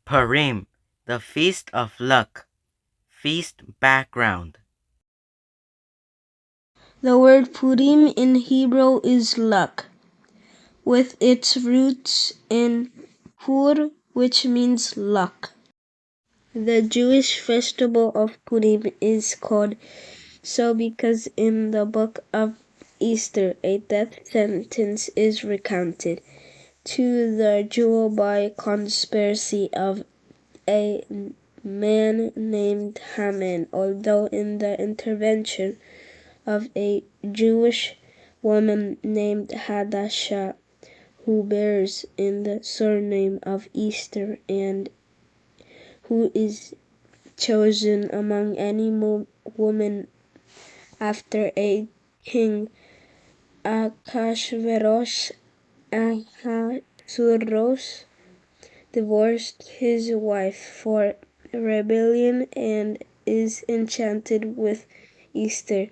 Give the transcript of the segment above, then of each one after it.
PURIM, the Feast of Luck. Feast background. The word Purim in Hebrew is luck, with its roots in Pur, which means luck. The Jewish festival of Purim is called so because in the book of Isthar a death sentence is recounted to the Jew by conspiracy of a man named Haman, although in the intervention of a Jewish woman named Hadassah, who bears in the surname of Easter and who is chosen among any woman after a king. Ahasuerus divorced his wife for rebellion and is enchanted with Esther,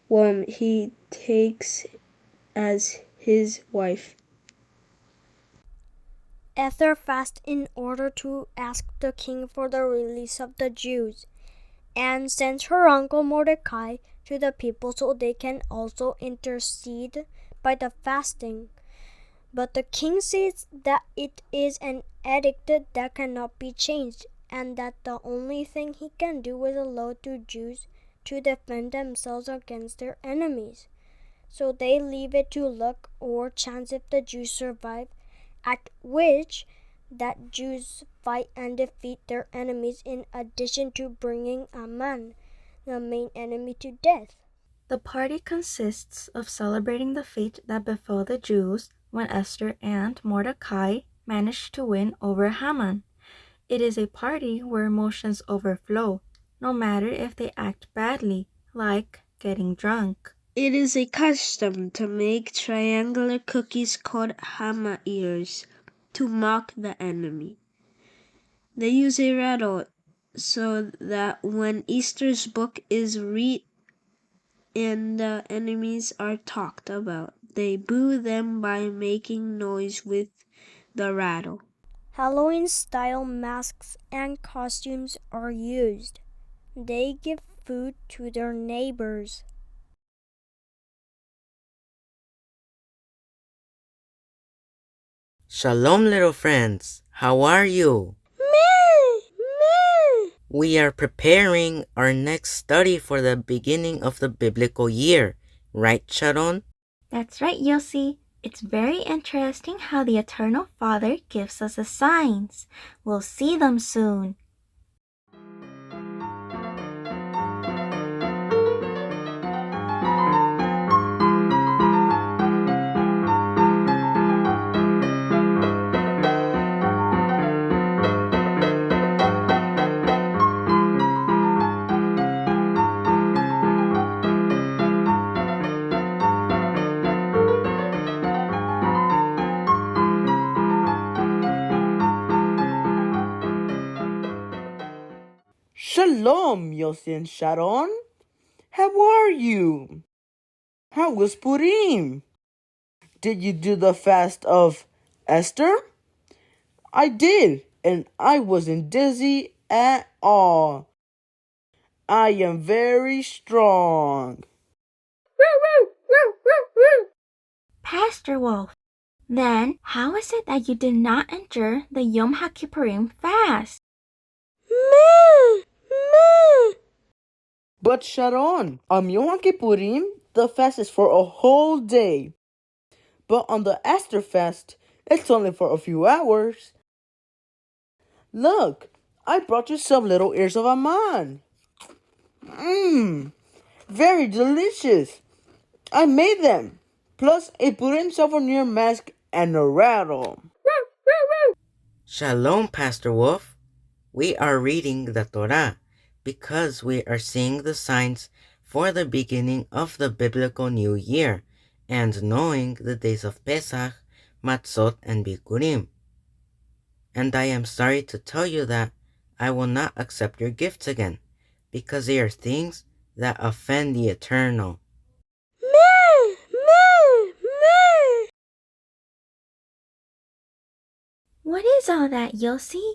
whom he takes as his wife. Esther fasted in order to ask the king for the release of the Jews, and sends her uncle Mordecai to the people so they can also intercede by the fasting. But the king says that it is an edict that cannot be changed, and that the only thing he can do is allow the Jews to defend themselves against their enemies. So they leave it to luck or chance if the Jews survive, at which that Jews fight and defeat their enemies in addition to bringing Aman, the main enemy, to death. The party consists of celebrating the fate that befell the Jews when Esther and Mordecai managed to win over Haman. It is a party where emotions overflow, no matter if they act badly, like getting drunk. It is a custom to make triangular cookies called hama ears to mock the enemy. They use a rattle so that when Easter's book is read and the enemies are talked about, they boo them by making noise with the rattle. Halloween-style masks and costumes are used. They give food to their neighbors. Shalom, little friends. How are you? We are preparing our next study for the beginning of the biblical year, right, Sharon? That's right, Yossi. It's very interesting how the Eternal Father gives us the signs. We'll see them soon. Shalom, Yossi and Sharon. How are you? How was Purim? Did you do the fast of Esther? I did, and I wasn't dizzy at all. I am very strong. Pastor Wolf, then how is it that you did not endure the Yom HaKippurim fast? But Sharon, on Yom Kippurim, the fast is for a whole day. But on the Esther fast, it's only for a few hours. Look, I brought you some little ears of Aman. Very delicious. I made them. Plus a Purim souvenir mask and a rattle. Shalom, Pastor Wolf. We are reading the Torah because we are seeing the signs for the beginning of the biblical new year and knowing the days of Pesach, Matzot, and Bikurim. And I am sorry to tell you that I will not accept your gifts again because they are things that offend the Eternal. What is all that, Yossi?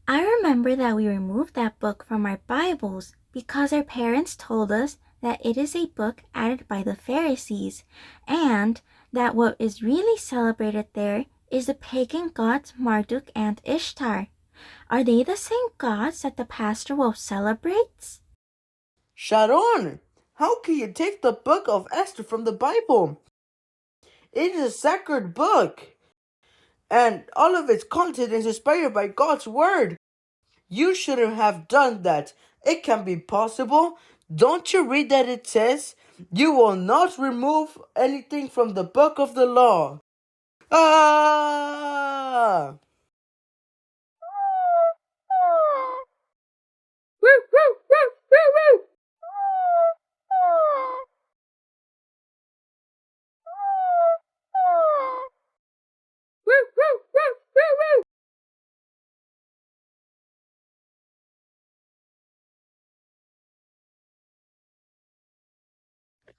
I remember that we removed that book from our Bibles because our parents told us that it is a book added by the Pharisees, and that what is really celebrated there is the pagan gods Marduk and Ishtar. Are they the same gods that the pastor wolf celebrates? Sharon, how can you take the book of Esther from the Bible? It is a sacred book, and all of its content is inspired by God's word. You shouldn't have done that. It can be possible. Don't you read that it says, "You will not remove anything from the book of the law"? Ah!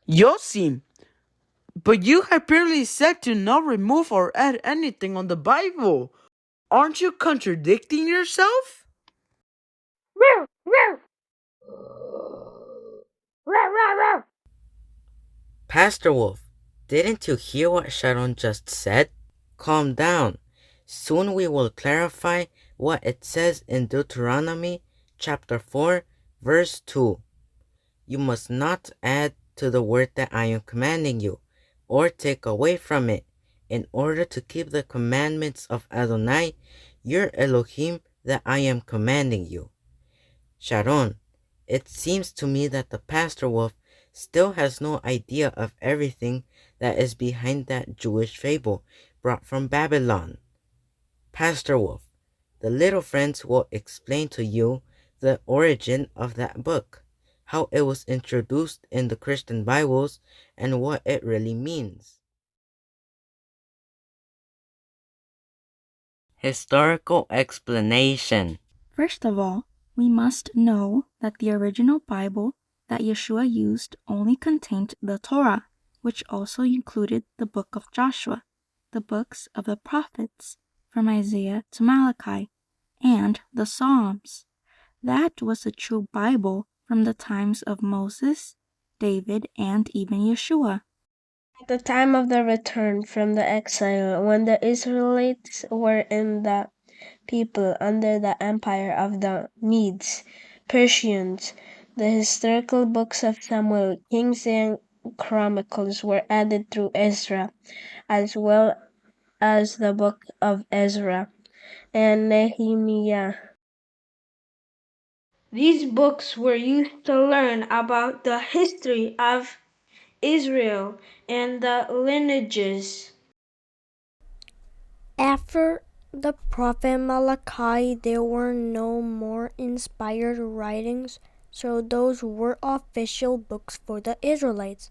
Yossi, but you have clearly said to not remove or add anything on the Bible. Aren't you contradicting yourself? Pastor Wolf, didn't you hear what Sharon just said? Calm down. Soon we will clarify what it says in Deuteronomy chapter 4, verse 2. You must not add to the word that I am commanding you, or take away from it, in order to keep the commandments of Adonai, your Elohim, that I am commanding you. Sharon, it seems to me that the pastor wolf still has no idea of everything that is behind that Jewish fable brought from Babylon. Pastor Wolf, the little friends will explain to you the origin of that book, how it was introduced in the Christian Bibles, and what it really means. Historical explanation. First of all, we must know that the original Bible that Yeshua used only contained the Torah, which also included the book of Joshua, the books of the prophets, from Isaiah to Malachi, and the Psalms. That was the true Bible from the times of Moses, David, and even Yeshua. At the time of the return from the exile, when the Israelites were in the people under the empire of the Medes, Persians, the historical books of Samuel, Kings, and Chronicles were added through Ezra, as well as the book of Ezra and Nehemiah. These books were used to learn about the history of Israel and the lineages. After the prophet Malachi, there were no more inspired writings, so those were official books for the Israelites.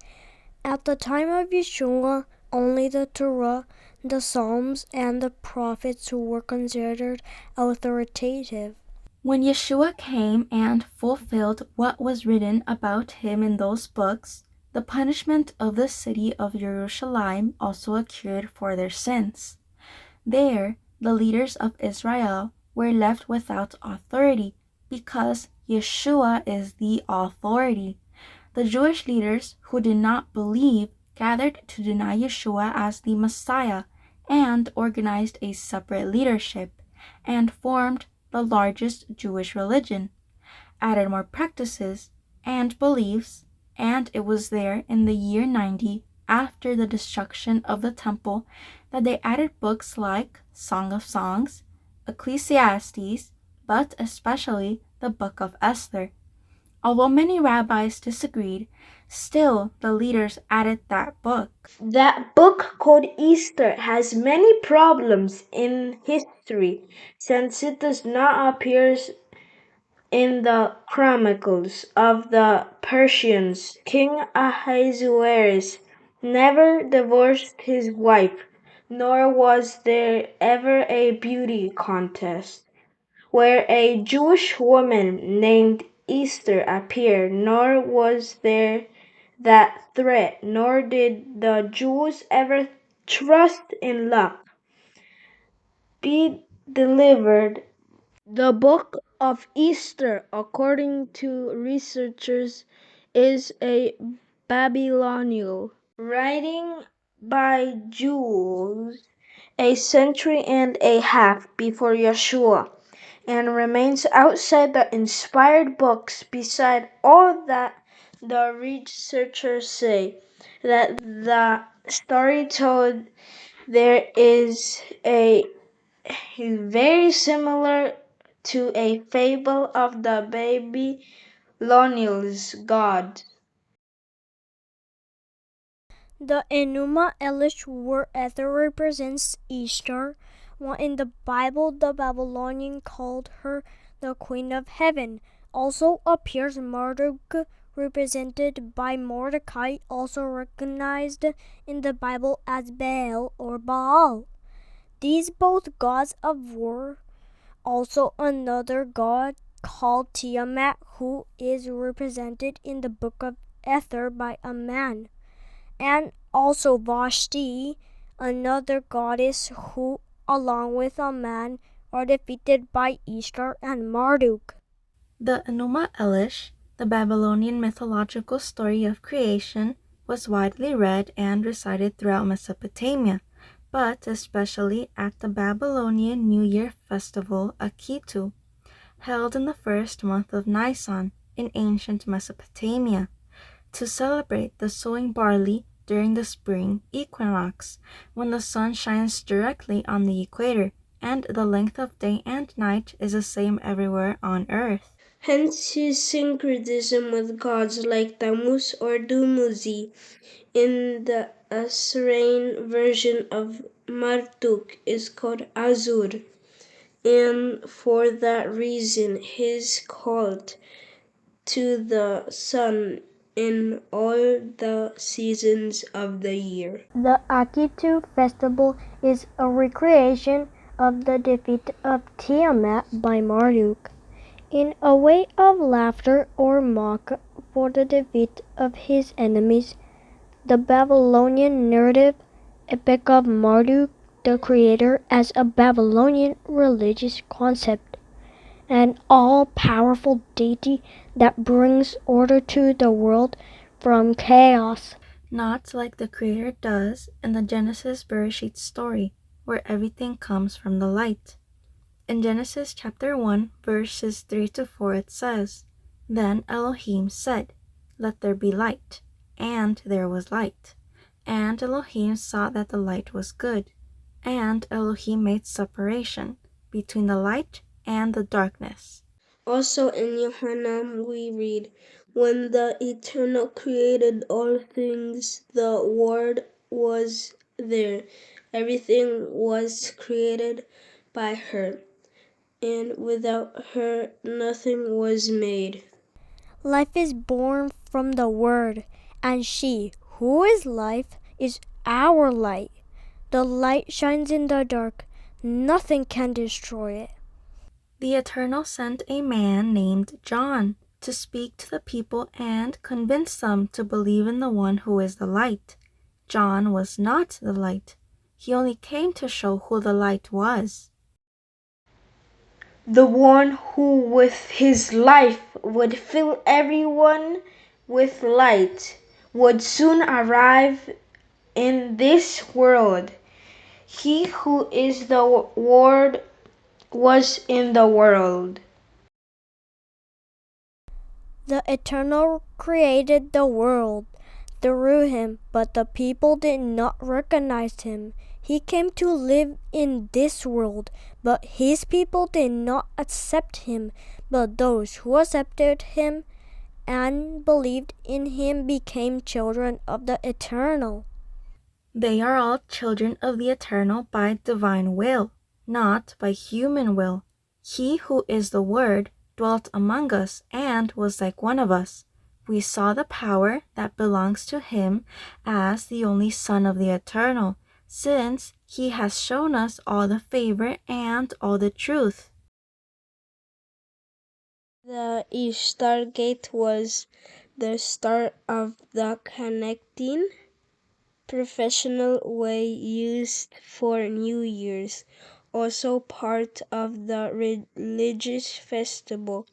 At the time of Yeshua, only the Torah, the Psalms, and the prophets were considered authoritative. When Yeshua came and fulfilled what was written about him in those books, the punishment of the city of Jerusalem also occurred for their sins. There, the leaders of Israel were left without authority because Yeshua is the authority. The Jewish leaders who did not believe gathered to deny Yeshua as the Messiah and organized a separate leadership and formed the largest Jewish religion, added more practices and beliefs, and it was there in the year 90 after the destruction of the temple that they added books like Song of Songs, Ecclesiastes, but especially the Book of Esther. Although many rabbis disagreed, still the leaders added that book. That book called Isthar has many problems in history since it does not appear in the chronicles of the Persians. King Ahasuerus never divorced his wife, nor was there ever a beauty contest where a Jewish woman named Esther appeared, nor was there that threat, nor did the Jews ever trust in luck be delivered. The book of Isthar, according to researchers, is a Babylonian writing by Jews a century and a half before Yeshua, and remains outside the inspired books. Beside all that, the researchers say that the story told there is a very similar to a fable of the Babylonians' god. The Enuma Elish word Ether represents Easter, while in the Bible the Babylonian called her the Queen of Heaven. Also appears Marduk, represented by Mordecai, also recognized in the Bible as Baal or Baal. These both gods of war. Also another god called Tiamat, who is represented in the book of Ether by a man, and also Vashti, another goddess who, along with a man, are defeated by Ishtar and Marduk. The Enuma Elish, the Babylonian mythological story of creation, was widely read and recited throughout Mesopotamia, but especially at the Babylonian New Year festival Akitu, held in the first month of Nisan in ancient Mesopotamia, to celebrate the sowing barley during the spring equinox, when the sun shines directly on the equator and the length of day and night is the same everywhere on earth. Hence his syncretism with gods like Tammuz or Dumuzi. In the Assyrian version of Marduk is called Azur, and for that reason his cult to the sun in all the seasons of the year. The Akitu festival is a recreation of the defeat of Tiamat by Marduk, in a way of laughter or mock for the defeat of his enemies. The Babylonian narrative epic of Marduk the creator as a Babylonian religious concept, an all-powerful deity that brings order to the world from chaos. Not like the Creator does in the Genesis Bereshit story, where everything comes from the light. In Genesis chapter 1, verses 3 to 4, it says, "Then Elohim said, 'Let there be light,' and there was light. And Elohim saw that the light was good. And Elohim made separation between the light and the darkness." Also in Yohanan we read, when the Eternal created all things, the Word was there. Everything was created by her, and without her nothing was made. Life is born from the Word, and she, who is life, is our light. The light shines in the dark. Nothing can destroy it. The Eternal sent a man named John to speak to the people and convince them to believe in the one who is the light. John was not the light. He only came to show who the light was. The one who with his life would fill everyone with light would soon arrive in this world. He who is the Word was in the world. The Eternal created the world through him, but the people did not recognize him. He came to live in this world, but his people did not accept him. But those who accepted him and believed in him became children of the Eternal. They are all children of the Eternal by divine will, not by human will. He who is the Word dwelt among us and was like one of us. We saw the power that belongs to him as the only Son of the Eternal, since he has shown us all the favor and all the truth. The Ishtar Gate was the start of the connecting professional way used for New Year's. also part of the religious festival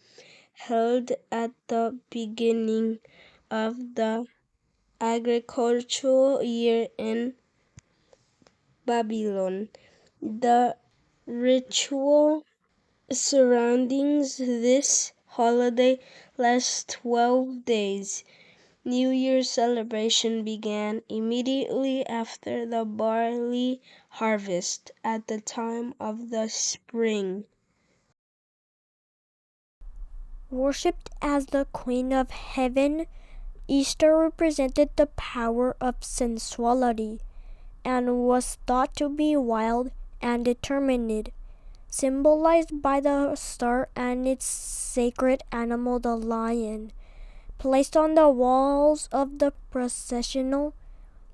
held at the beginning of the agricultural year in Babylon. The ritual surrounding this holiday lasts 12 days. New Year's celebration began immediately after the barley harvest at the time of the spring. Worshipped as the Queen of Heaven, Easter represented the power of sensuality and was thought to be wild and determined, symbolized by the star and its sacred animal, the lion. Placed on the walls of the processional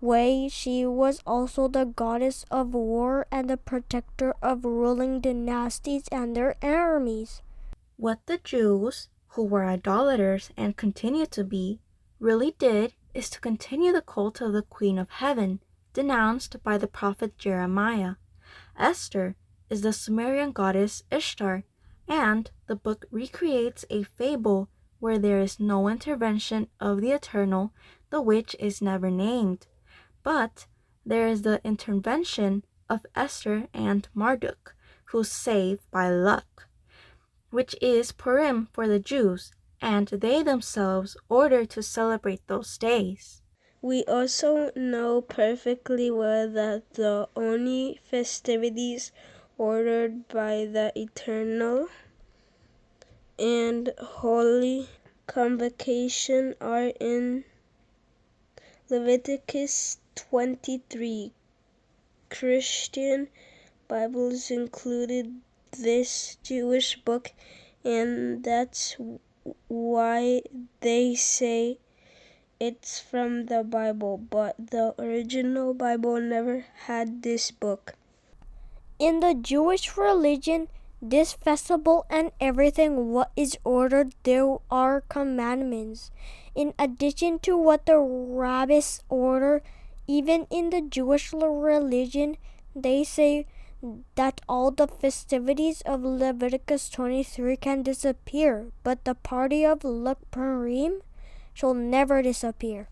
way, she was also the goddess of war and the protector of ruling dynasties and their armies. What the Jews, who were idolaters and continue to be, really did is to continue the cult of the Queen of Heaven, denounced by the prophet Jeremiah. Esther is the Sumerian goddess Ishtar, and the book recreates a fable where there is no intervention of the Eternal, the witch is never named. But there is the intervention of Esther and Marduk, who save by luck, which is Purim for the Jews, and they themselves order to celebrate those days. We also know perfectly well that the only festivities ordered by the Eternal and Holy Convocation are in Leviticus 23. Christian Bibles included this Jewish book, and that's why they say it's from the Bible, but the original Bible never had this book. In the Jewish religion, this festival and everything what is ordered, there are commandments. In addition to what the rabbis order, even in the Jewish religion, they say that all the festivities of Leviticus 23 can disappear, but the party of Purim shall never disappear.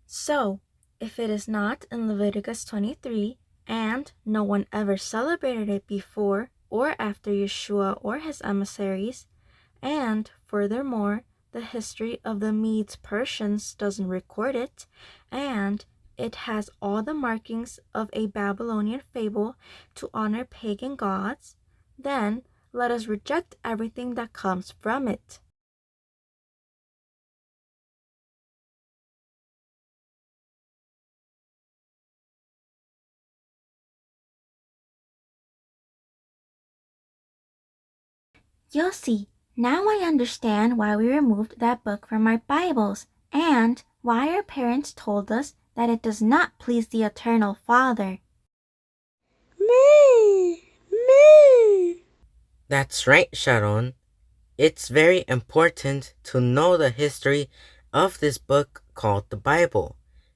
So, if it is not in Leviticus 23, and no one ever celebrated it before or after Yeshua or his emissaries, and furthermore, the history of the Medes Persians doesn't record it, and it has all the markings of a Babylonian fable to honor pagan gods, then let us reject everything that comes from it. Yossi, now I understand why we removed that book from our Bibles, and why our parents told us that it does not please the Eternal Father. Me. That's right, Sharon. It's very important to know the history of this book called the Bible,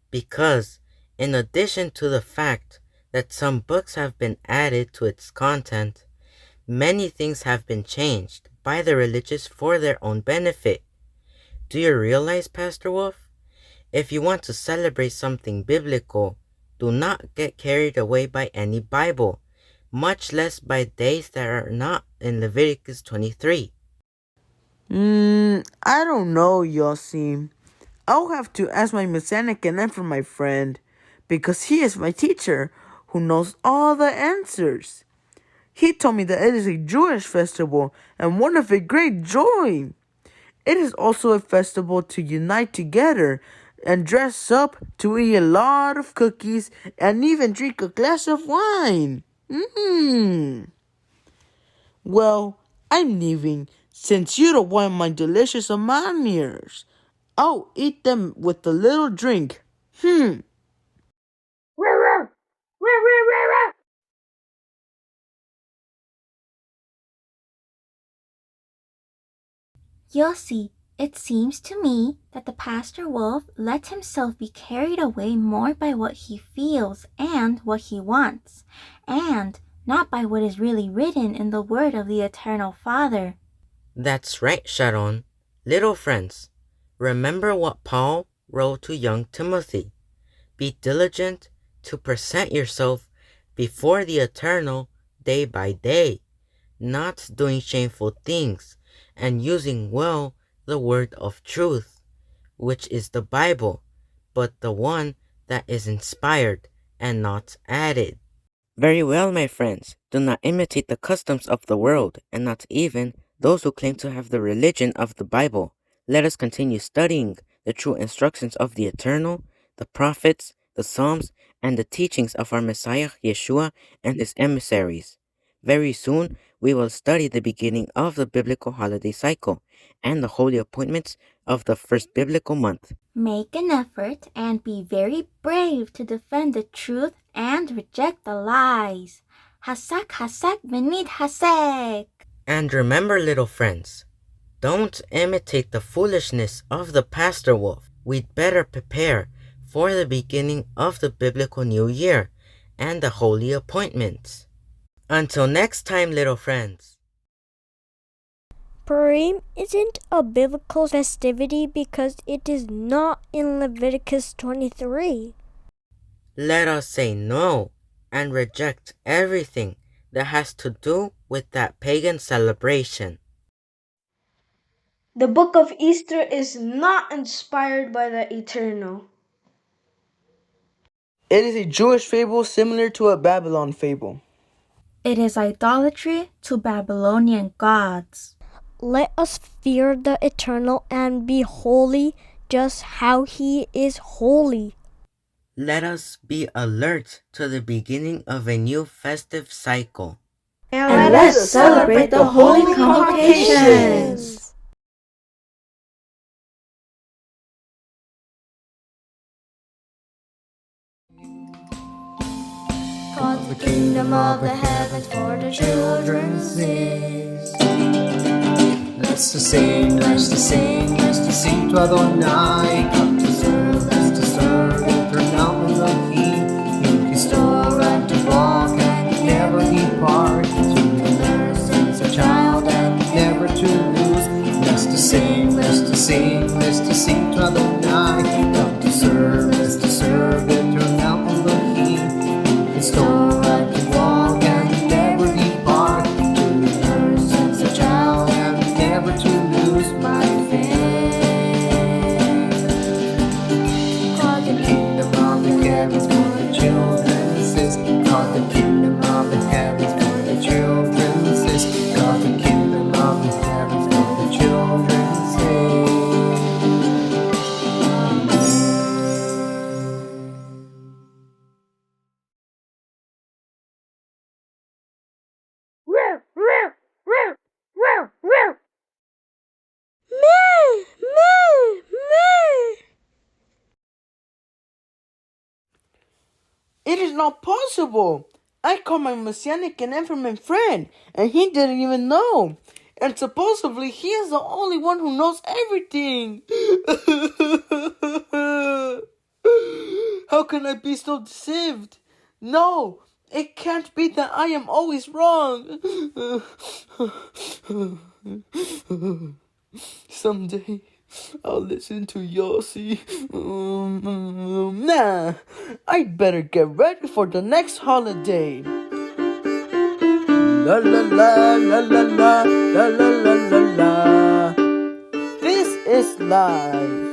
because in addition to the fact that some books have been added to its content, many things have been changed by the religious for their own benefit. Do you realize, Pastor Wolf? If you want to celebrate something biblical, do not get carried away by any Bible, much less by days that are not in Leviticus 23. I don't know, Yossi. I'll have to ask my mechanic and then from my friend, because he is my teacher who knows all the answers. He told me that it is a Jewish festival and one of a great joy. It is also a festival to unite together and dress up to eat a lot of cookies and even drink a glass of wine. Well, I'm leaving since you don't want my delicious amaniers. I'll eat them with a little drink. Yossi, it seems to me that the Pastor Wolf let himself be carried away more by what he feels and what he wants, and not by what is really written in the Word of the Eternal Father. That's right, Sharon. Little friends, remember what Paul wrote to young Timothy. Be diligent to present yourself before the Eternal day by day, not doing shameful things, and using well the word of truth, which is the Bible, but the one that is inspired and not added. Very well, my friends. Do not imitate the customs of the world, and not even those who claim to have the religion of the Bible. Let us continue studying the true instructions of the Eternal, the prophets, the Psalms, and the teachings of our Messiah, Yeshua, and his emissaries. Very soon, we will study the beginning of the biblical holiday cycle and the holy appointments of the first biblical month. Make an effort and be very brave to defend the truth and reject the lies. Hasak, hasak, venit hasek. And remember, little friends, don't imitate the foolishness of the pastor wolf. We'd better prepare for the beginning of the biblical new year and the holy appointments. Until next time, little friends. Purim isn't a biblical festivity because it is not in Leviticus 23. Let us say no and reject everything that has to do with that pagan celebration. The book of Isthar is not inspired by the Eternal. It is a Jewish fable similar to a Babylon fable. It is idolatry to Babylonian gods. Let us fear the Eternal and be holy just how He is holy. Let us be alert to the beginning of a new festive cycle. And let's celebrate the holy convocations. Cause the kingdom of the heavens for the children's is. Let's to sing, let's to sing, let's to sing to Adonai. Come to serve, let's to serve, eternal Elohim. You can store and to walk and never depart. To learn since a child and never to lose. Let's to sing, let's to sing, let's to sing to Adonai. Come to serve, let's to serve, eternal Elohim. Store and to walk and never depart. To learn since a child and never to lose my faith. Cause the kingdom of the heavens for the children's is. Cause the kingdom of the heavens for the children's is. Cause the kingdom of the heavens for the children's is. Meh, meh, meh. It is not possible. I called my Messianic and Ephraim friend, and he didn't even know. And supposedly he is the only one who knows everything. How can I be so deceived? No, it can't be that I am always wrong. Someday I'll listen to Yossi. Nah, I'd better get ready for the next holiday. La la la la la la la la la la la. This is life.